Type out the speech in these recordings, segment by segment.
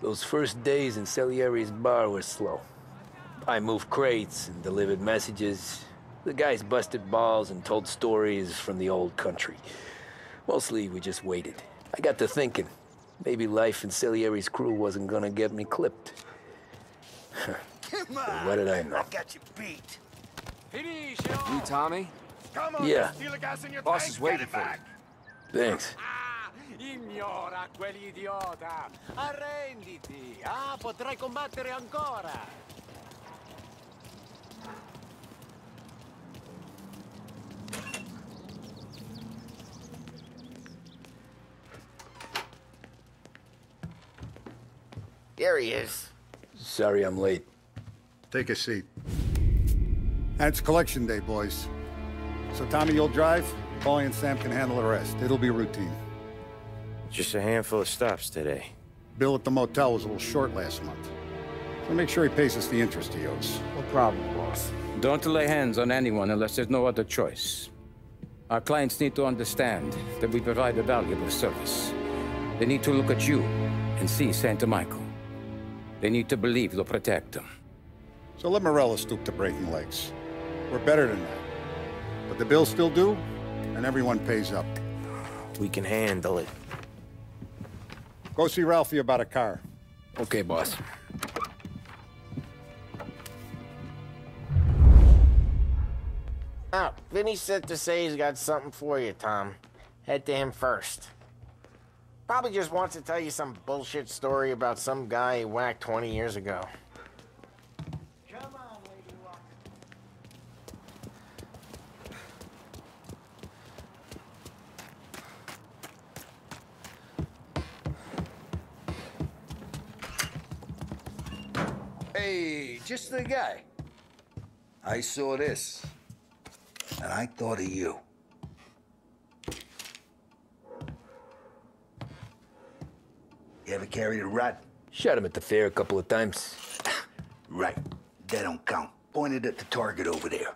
Those first days in Salieri's bar were slow. I moved crates and delivered messages. The guys busted balls and told stories from the old country. Mostly, we just waited. I got to thinking, maybe life in Salieri's crew wasn't gonna get me clipped. Come on! What did I know? I got you beat. You, Tommy? Come on, Yeah. steal the gas in your Boss tank, is waiting get it for you. back. Thanks. Ignora quell'idiota! Arrenditi! Potrai combattere ancora! Here he is. Sorry I'm late. Take a seat. And it's collection day, boys. So Tommy, you'll drive. Paulie and Sam can handle the rest. It'll be routine. Just a handful of stops today. Bill at the motel was a little short last month. So make sure he pays us the interest he owes. No problem, boss. Don't lay hands on anyone unless there's no other choice. Our clients need to understand that we provide a valuable service. They need to look at you and see Santa Michael. They need to believe you'll protect them. So let Morella stoop to breaking legs. We're better than that. But the bills still due, and everyone pays up. We can handle it. Go see Ralphie about a car. Okay, boss. Oh, Vinny said to say he's got something for you, Tom. Head to him first. Probably just wants to tell you some bullshit story about some guy he whacked 20 years ago. Come on, Lady Luck. Hey, just the guy. I saw this, and I thought of you. You ever carried a rat? Shot him at the fair a couple of times. Right. That don't count. Pointed at the target over there.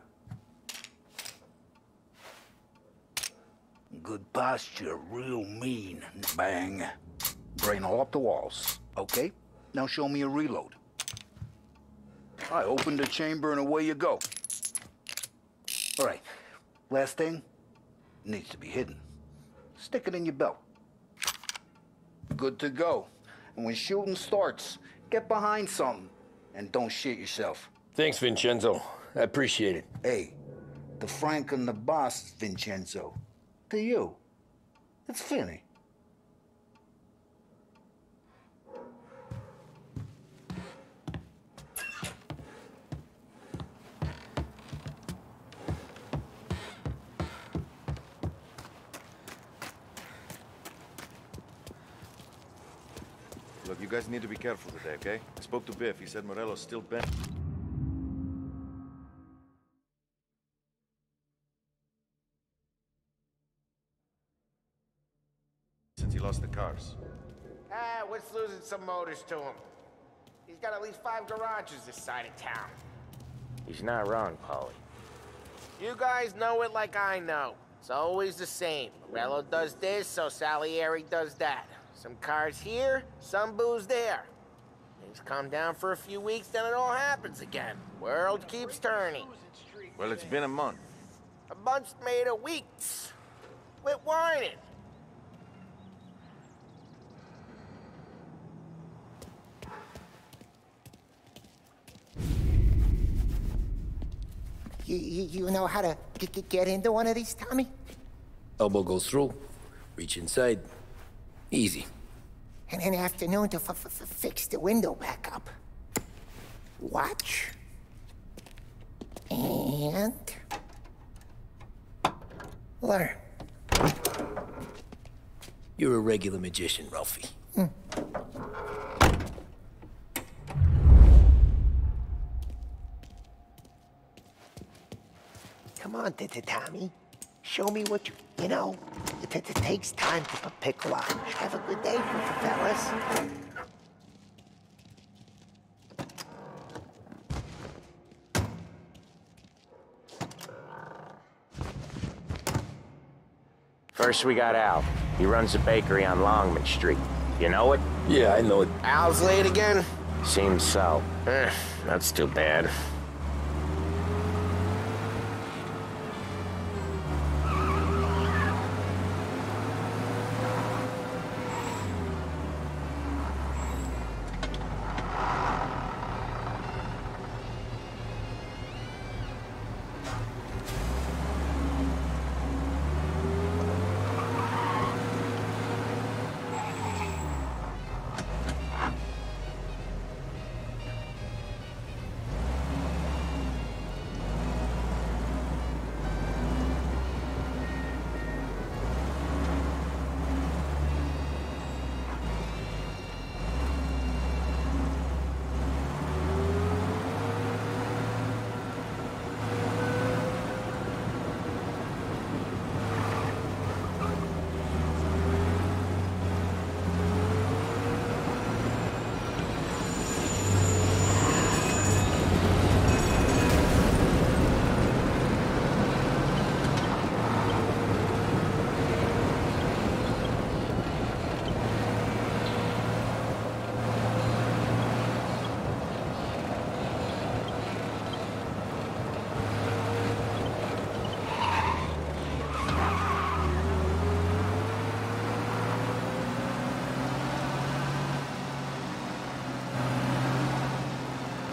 Good posture, real mean. Bang. Brain all up the walls. Okay, now show me a reload. I opened the chamber and away you go. All right, last thing, needs to be hidden. Stick it in your belt. Good to go. And when shooting starts, get behind something and don't shit yourself. Thanks, Vincenzo. I appreciate it. Hey, the Frank and the boss, Vincenzo. To you, it's Finny. Look, you guys need to be careful today, okay? I spoke to Biff. He said Morello's still bent. Since he lost the cars. What's losing some motors to him? He's got at least 5 garages this side of town. He's not wrong, Paulie. You guys know it like I know. It's always the same. Morello does this, so Salieri does that. Some cars here, some booze there. Things calm down for a few weeks, then it all happens again. World keeps turning. Well, it's been a month. A month's made of weeks. Quit whining. You know how to get into one of these, Tommy? Elbow goes through, reach inside. Easy. And an afternoon to fix the window back up. Watch. And... learn. You're a regular magician, Ralphie. Come on, Tommy. Show me what you know. It takes time to pick lock. Have a good day, fellas. First we got Al. He runs a bakery on Longman Street. You know it? Yeah, I know it. Al's late again? Seems so. That's too bad.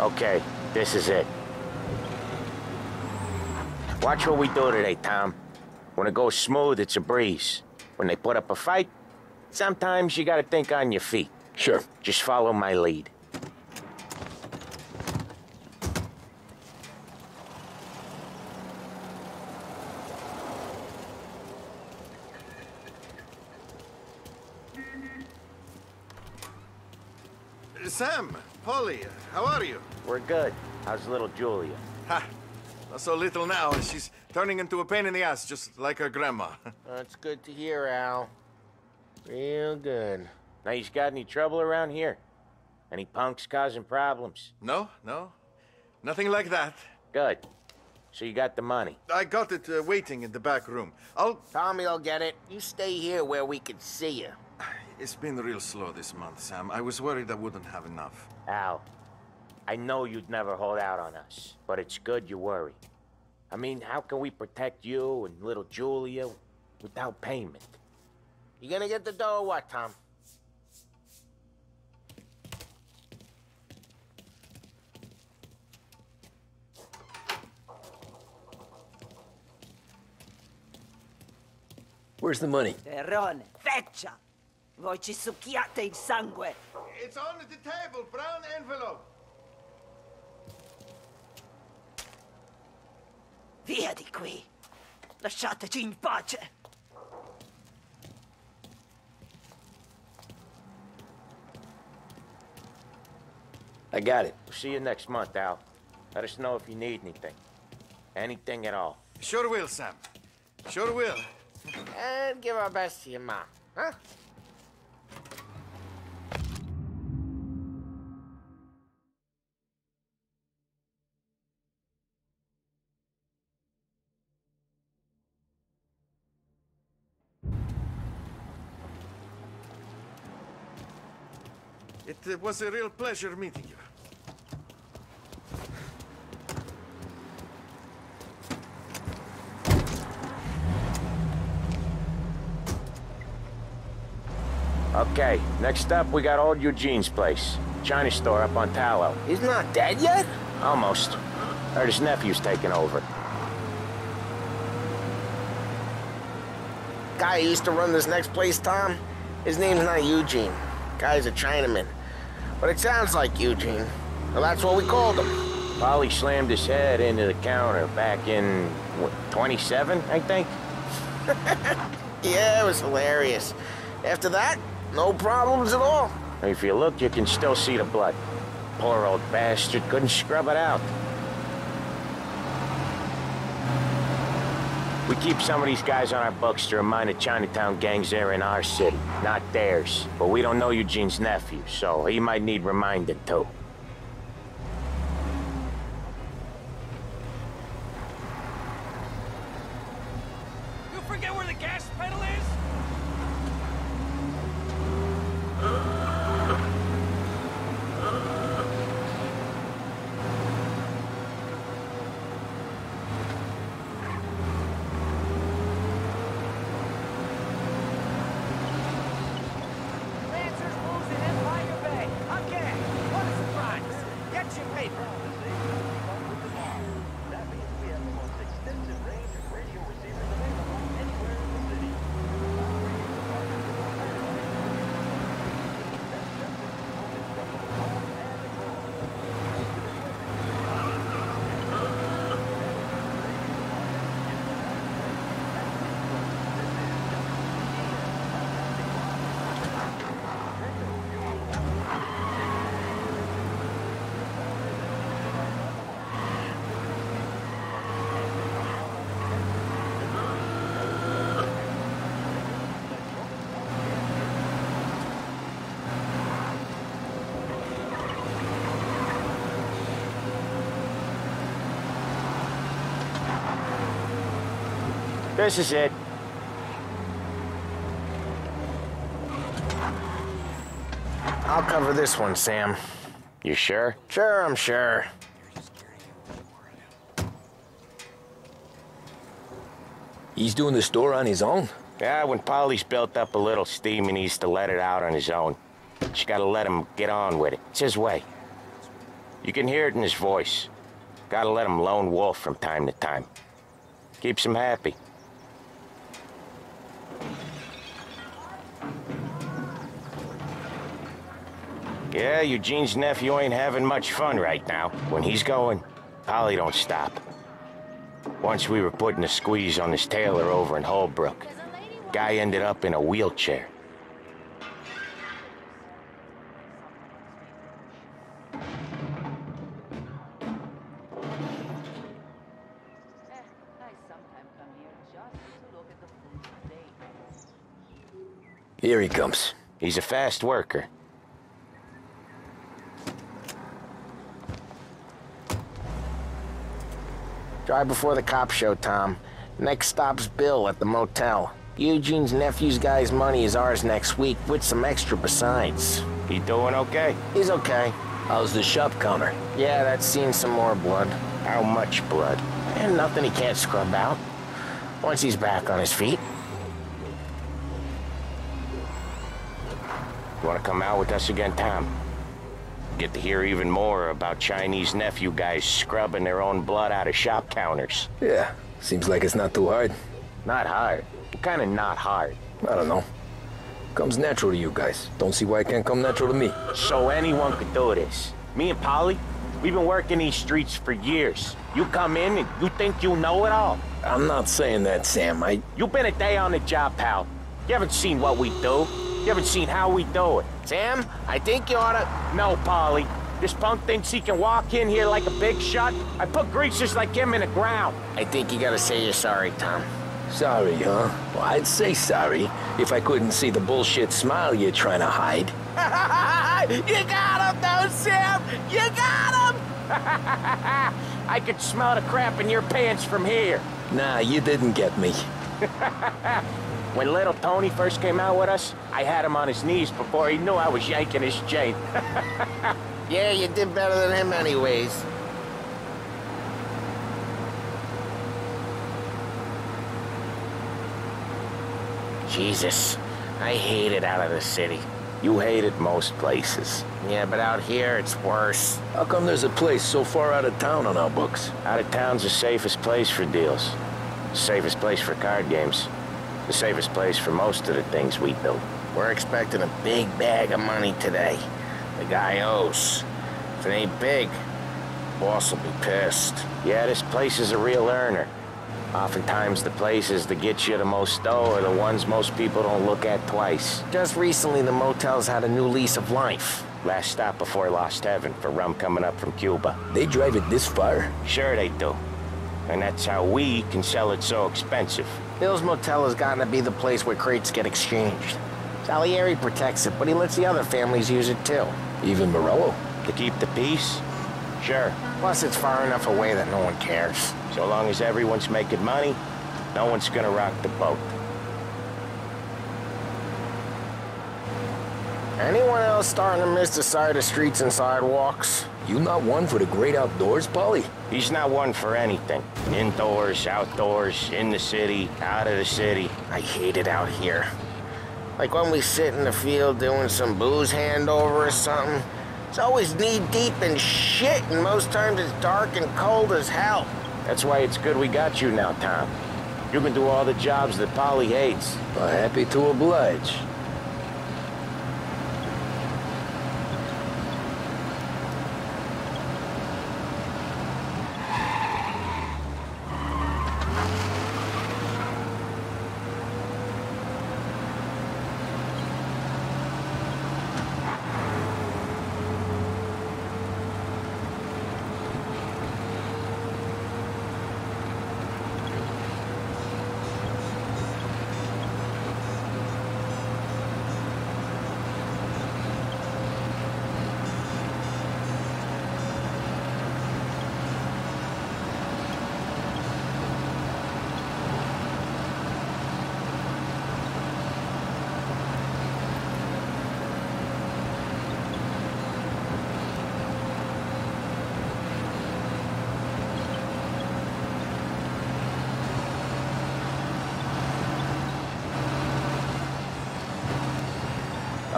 Okay, this is it. Watch what we do today, Tom. When it goes smooth, it's a breeze. When they put up a fight, sometimes you gotta think on your feet. Sure. Just follow my lead. Sam, Polly, how are you? We're good. How's little Julia? Ha! Not so little now. She's turning into a pain in the ass, just like her grandma. That's good to hear, Al. Real good. Now, you got any trouble around here? Any punks causing problems? No. Nothing like that. Good. So you got the money? I got it waiting in the back room. Tommy will get it. You stay here where we can see you. It's been real slow this month, Sam. I was worried I wouldn't have enough. Al, I know you'd never hold out on us, but it's good you worry. I mean, how can we protect you and little Julia without payment? You gonna get the dough or what, Tom? Where's the money? Terrone, feccia! Voi ci succhiate il sangue! It's on the table, brown envelope. Via di qui! Lasciateci in pace! I got it. We'll see you next month, Al. Let us know if you need anything. Anything at all. Sure will, Sam. Sure will. And give our best to your mom, huh? It was a real pleasure meeting you. Okay, next up, we got old Eugene's place. China store up on Tallow. He's not dead yet? Almost. Heard his nephew's taking over. Guy who used to run this next place, Tom? His name's not Eugene. Guy's a Chinaman. But it sounds like Eugene. Well, that's what we called him. Polly slammed his head into the counter back in, what, 27, I think? Yeah, it was hilarious. After that, no problems at all. If you look, you can still see the blood. Poor old bastard couldn't scrub it out. We keep some of these guys on our books to remind the Chinatown gangs they're in our city, not theirs. But we don't know Eugene's nephew, so he might need reminding too. You forget where the gas pedal is? This is it. I'll cover this one, Sam. You sure? Sure, I'm sure. He's doing the store on his own? Yeah, when Polly's built up a little steam, he needs to let it out on his own. Just gotta let him get on with it. It's his way. You can hear it in his voice. Gotta let him lone wolf from time to time. Keeps him happy. Yeah, Eugene's nephew ain't having much fun right now. When he's going, Polly don't stop. Once we were putting a squeeze on this tailor over in Holbrook. Guy ended up in a wheelchair. Here he comes. He's a fast worker. Drive before the cops show, Tom. Next stop's Bill at the motel. Eugene's nephew's guy's money is ours next week, with some extra besides. He doing okay? He's okay. How's the shop counter? Yeah, that's seen some more blood. How much blood? And nothing he can't scrub out. Once he's back on his feet. You want to come out with us again, Tom? Get to hear even more about Chinese nephew guys scrubbing their own blood out of shop counters. Yeah, seems like it's not too hard. Not hard? What kind of not hard? I don't know. Comes natural to you guys. Don't see why it can't come natural to me. So anyone could do this. Me and Polly, we've been working these streets for years. You come in and you think you know it all. I'm not saying that, Sam. You've been a day on the job, pal. You haven't seen what we do. You haven't seen how we do it. Sam, I think you oughta... No, Polly. This punk thinks he can walk in here like a big shot. I put greasers like him in the ground. I think you gotta say you're sorry, Tom. Sorry, huh? Well, I'd say sorry if I couldn't see the bullshit smile you're trying to hide. You got him, though, Sam! You got him! I could smell the crap in your pants from here. Nah, you didn't get me. When little Tony first came out with us, I had him on his knees before he knew I was yanking his chain. Yeah, you did better than him anyways. Jesus, I hate it out of the city. You hate it most places. Yeah, but out here, it's worse. How come there's a place so far out of town on our books? Out of town's the safest place for deals. The safest place for card games. The safest place for most of the things we do. We're expecting a big bag of money today. The guy owes. If it ain't big, boss will be pissed. Yeah, this place is a real earner. Oftentimes the places that get you the most dough are the ones most people don't look at twice. Just recently the motel's had a new lease of life. Last stop before Lost Heaven for rum coming up from Cuba. They drive it this far? Sure they do. And that's how we can sell it so expensive. Bill's Motel has gotten to be the place where crates get exchanged. Salieri protects it, but he lets the other families use it too. Even Morello? To keep the peace? Sure. Plus it's far enough away that no one cares. So long as everyone's making money, no one's gonna rock the boat. Anyone else starting to miss the side of streets and sidewalks? You not one for the great outdoors, Polly? He's not one for anything. Indoors, outdoors, in the city, out of the city. I hate it out here. Like when we sit in the field doing some booze handover or something. It's always knee-deep in shit, and most times it's dark and cold as hell. That's why it's good we got you now, Tom. You can do all the jobs that Polly hates. Well, happy to oblige.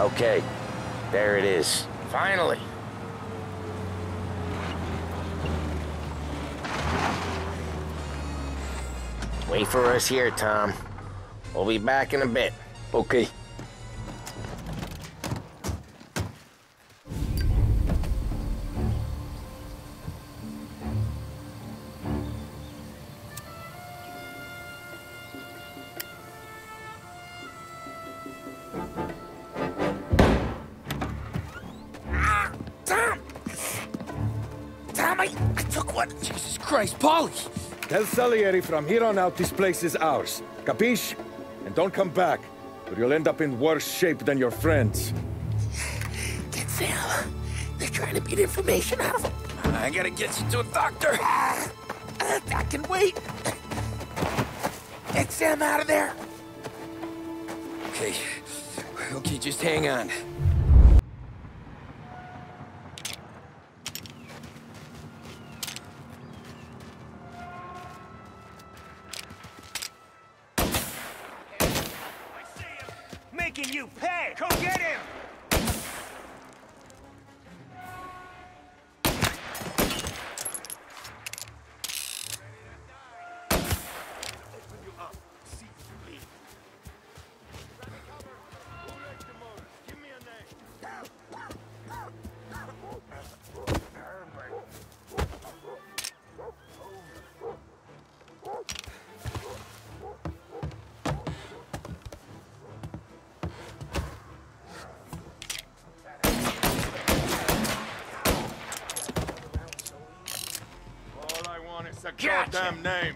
Okay, there it is. Finally. Wait for us here, Tom. We'll be back in a bit. Okay. I took one. Jesus Christ, Paulie! Tell Salieri from here on out this place is ours. Capiche? And don't come back, or you'll end up in worse shape than your friends. Get Sam. They're trying to beat information out of him. I gotta get you to a doctor. I can wait. Get Sam out of there. Okay. Okay, just hang on. Making you pay! Go get him! It's a goddamn name.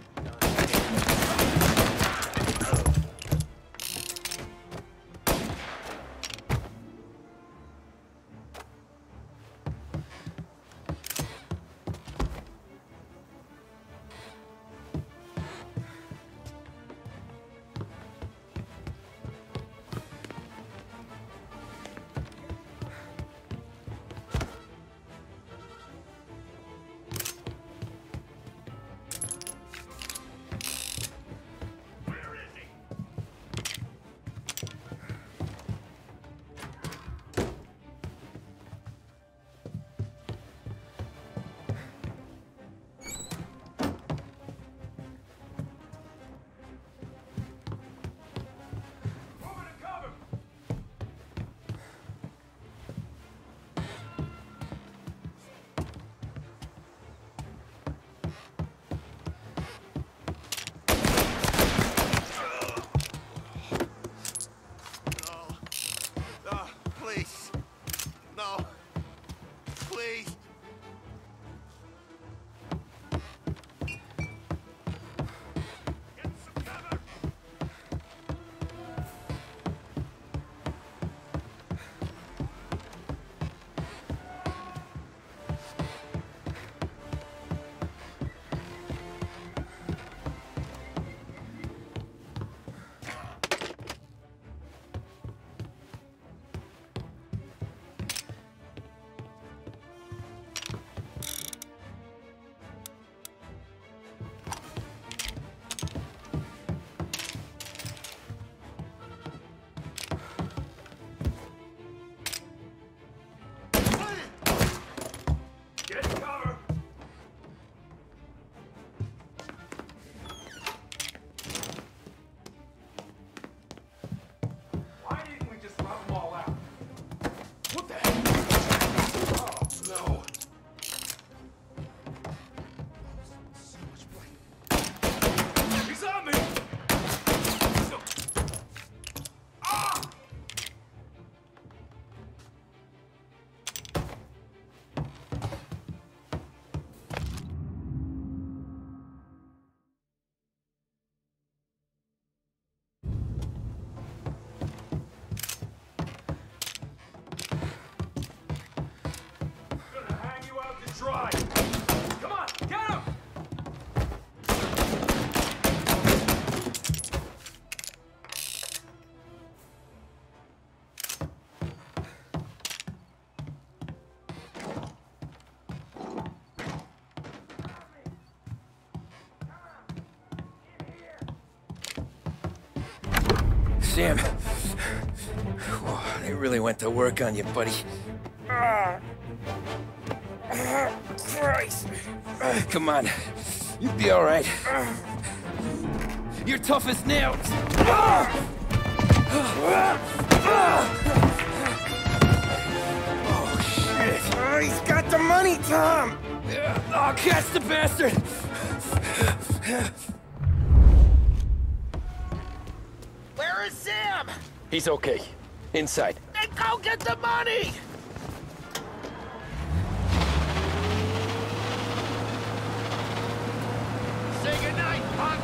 Sam. Oh, they really went to work on you, buddy. Christ. Come on. You'll be all right. You're tough as nails. Oh, shit. Oh, he's got the money, Tom! I'll catch the bastard! Where is Sam? He's okay. Inside. Then go get the money! Say goodnight, punk!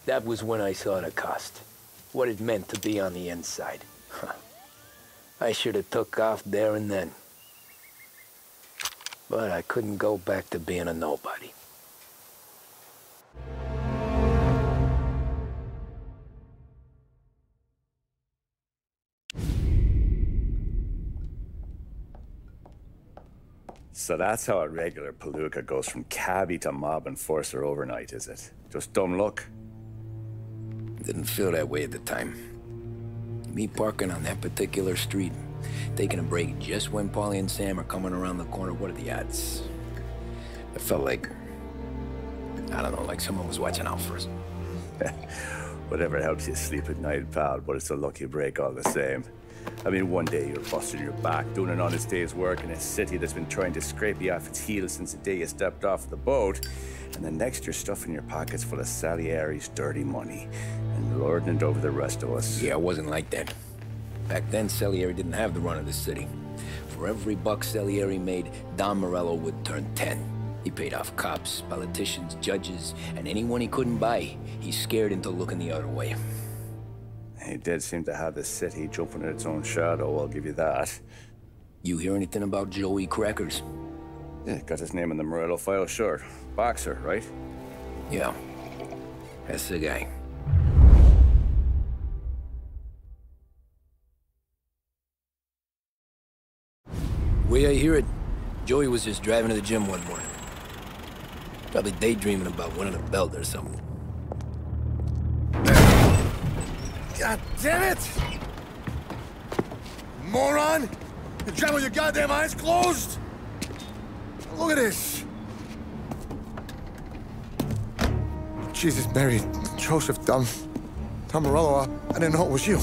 That was when I saw the cost. What it meant to be on the inside. Huh. I should have took off there and then. But I couldn't go back to being a nobody. So that's how a regular palooka goes from cabbie to mob enforcer overnight, is it? Just dumb luck? Didn't feel that way at the time. Me parking on that particular street, taking a break just when Paulie and Sam are coming around the corner, what are the odds? It felt like, I don't know, like someone was watching out for us. Whatever helps you sleep at night, pal, but it's a lucky break all the same. I mean, one day you're busting your back, doing an honest day's work in a city that's been trying to scrape you off its heels since the day you stepped off the boat, and the next you're stuffing your pockets full of Salieri's dirty money and lording it over the rest of us. Yeah, it wasn't like that. Back then, Salieri didn't have the run of the city. For every buck Salieri made, Don Morello would turn 10. He paid off cops, politicians, judges, and anyone he couldn't buy, he scared into looking the other way. He did seem to have the city jumping at its own shadow, I'll give you that. You hear anything about Joey Crackers? Yeah, got his name in the Morello file, sure. Boxer, right? Yeah, that's the guy. Way I hear it, Joey was just driving to the gym one morning. Probably daydreaming about winning a belt or something. God damn it! Moron! You drive with your goddamn eyes closed? Look at this! Jesus, Mary, Joseph, Tom Morello, I didn't know it was you.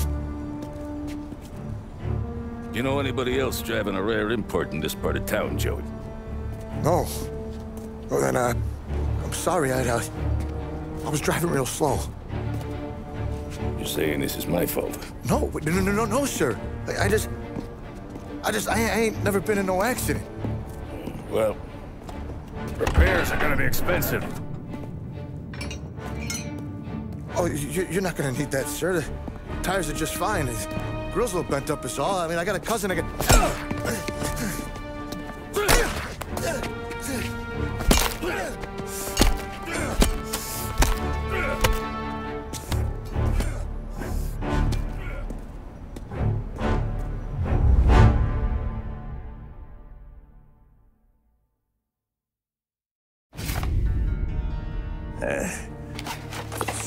You know anybody else driving a rare import in this part of town, Joey? No. Well then, I'm sorry, I was driving real slow. You're saying this is my fault? No, no, sir. I ain't never been in no accident. Well, repairs are gonna be expensive. Oh, you're not gonna need that, sir. The tires are just fine. His grill's a little bent up is all. I mean, I got a cousin I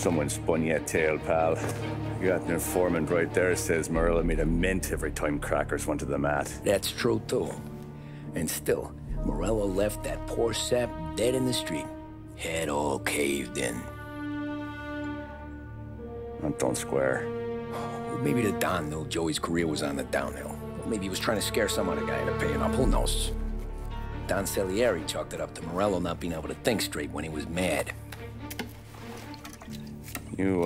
Someone haven't spun yet, tail, pal. You got an informant right there says Morello made a mint every time crackers went to the mat. That's true, too. And still, Morello left that poor sap dead in the street. Head all caved in. That don't square. Maybe the Don knew Joey's career was on the downhill. Maybe he was trying to scare some other guy into paying up. Who knows? Don Salieri chalked it up to Morello not being able to think straight when he was mad. You,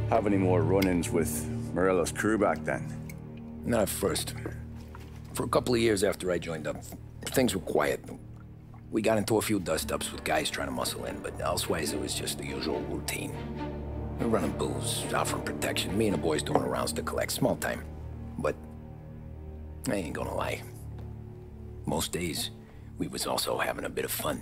have any more run-ins with Morello's crew back then? Not at first. For a couple of years after I joined up, things were quiet. We got into a few dust-ups with guys trying to muscle in, but elsewise it was just the usual routine. We were running booze, offering protection, me and the boys doing rounds to collect, small time. But I ain't gonna lie. Most days, we was also having a bit of fun.